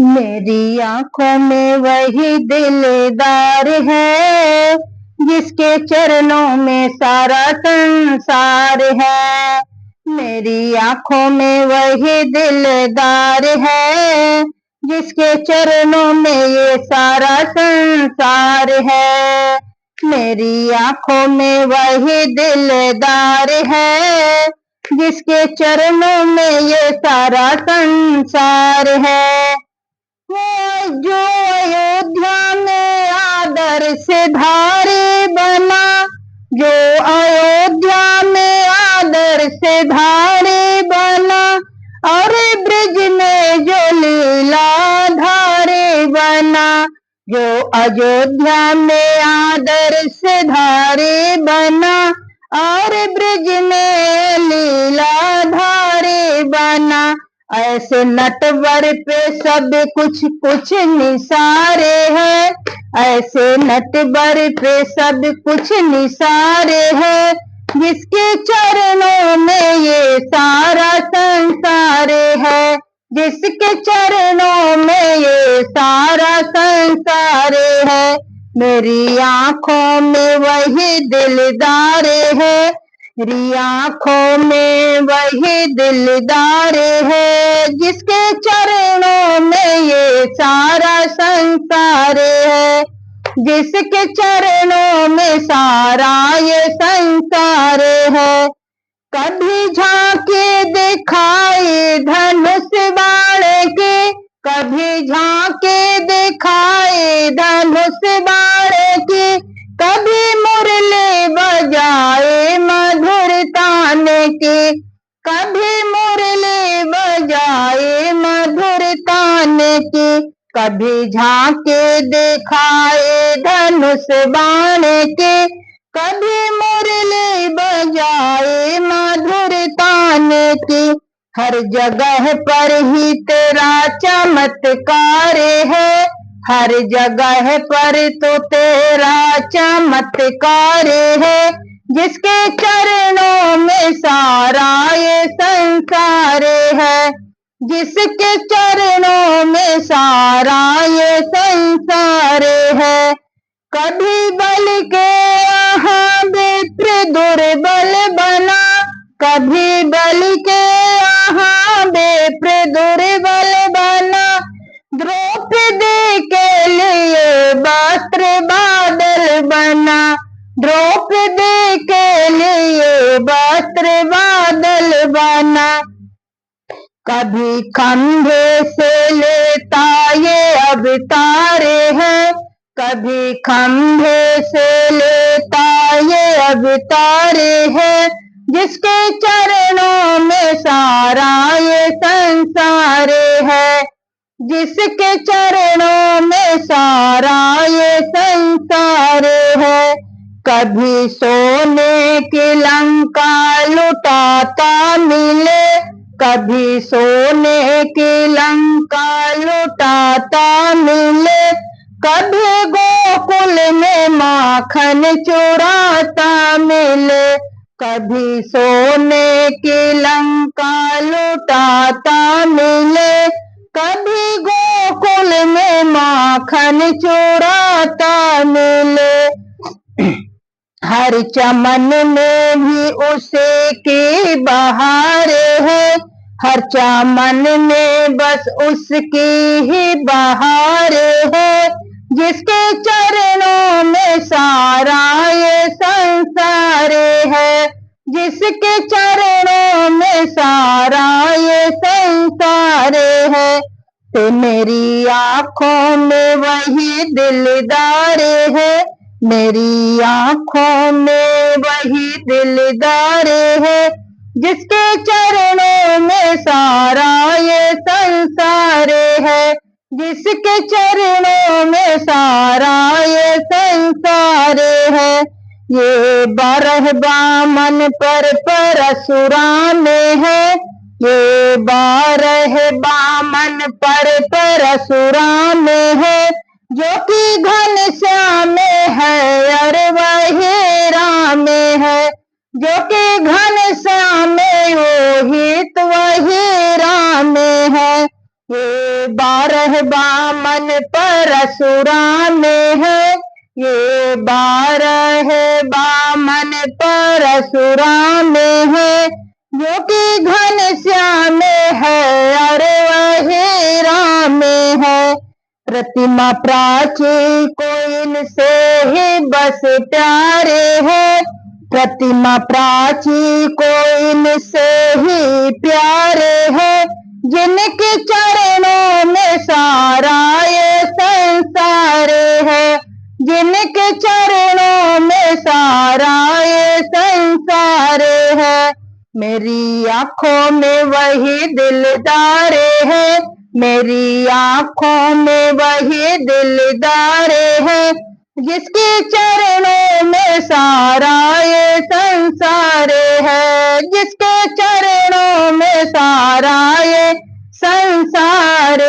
मेरी आंखों में वही दिलदार है जिसके चरणों में सारा संसार है। मेरी आंखों में वही दिलदार है जिसके चरणों में ये सारा संसार है। मेरी आंखों में वही दिलदार है जिसके चरणों में ये सारा संसार है। जो अयोध्या में आदर्श धारी बना, जो अयोध्या में आदर्श धारी बना, और ब्रिज में जो लीला धारी बना। जो अयोध्या में आदर्श धारी बना और ब्रिज में लीला धारी बना। ऐसे नटवर पे सब कुछ कुछ निसारे हैं, ऐसे नटवर पे सब कुछ निसारे हैं, जिसके चरणों में ये सारा संसार है, जिसके चरणों में ये सारा संसार है। मेरी आंखों में वही दिलदार है, मेरी आंखों में वही दिलदार है, जिसके चरणों में ये सारा संसार है, जिसके चरणों में सारा ये संसार है। कभी झांके दिखाए धनुष बाण के, कभी झांके दिखाए धनुष बाण के, कभी मुरली बजाए मधुर तान के, कभी मुरली बजाए मधुर तान के। कभी झांके दिखाए धनुष बाण के, कभी मुरली बजाए मधुर तान की। हर जगह पर ही तेरा चमत्कार है, हर जगह पर तो तेरा चमत्कार है, जिसके चरणों में सारा ये संसार है, जिसके चरणों में सारा ये संसार है। कभी बल के यहाँ विप्र दुर्बल बना, कभी बल के यहाँ विप्र दुर्बल बना, द्रौपदी के लिए वस्त्र बादल बना, द्रौपदी के लिए वस्त्र बादल बना। कभी खंभे से लेता ये अवतार है, कभी खंभे से लेता ये अवतार है, जिसके चरणों में सारा ये संसार है, जिसके चरणों में सारा ये संसार है। कभी सोने की लंका लुटाता मिले, कभी सोने की लंका लुटाता मिले, कभी गोकुल में माखन चुराता मिले, कभी सोने की लंका लुटाता मिले, कभी गोकुल में माखन चुराता मिले। हर चमन में भी उसे की बहार है, हर चमन में बस उसकी ही बहार है, जिसके चरणों में सारा ये संसार है, जिसके चरणों में सारा ये संसार है। तो मेरी आंखों में वही दिलदार है, मेरी आंखों में वही दिलदार है, जिसके चरणों में सारा ये संसार है, जिसके चरणों में सारा ये संसार है। ये 12 बामन पर परशुराम है, ये 12 बामन पर परशुराम है, जो कि घनश्याम है और वही राम है, जो कि घनश्याम मोहित वही राम है। ये 12 बामन परशुराम है, ये 12 बामन परशुराम है, जो कि घनश्याम है अरे वही राम है। प्रतिमा प्राची को इनसे ही बस प्यारे है, प्रतिमा प्राची को इनसे ही प्यारे है, जिनके चरणों में सारा ये संसार है, जिनके चरणों में सारा ये संसार है। मेरी आंखों में वही दिलदार है, मेरी आंखों में वही दिलदार है, जिसके चरणों में सारा ये संसार है, जिसके चरणों में सारा ये संसार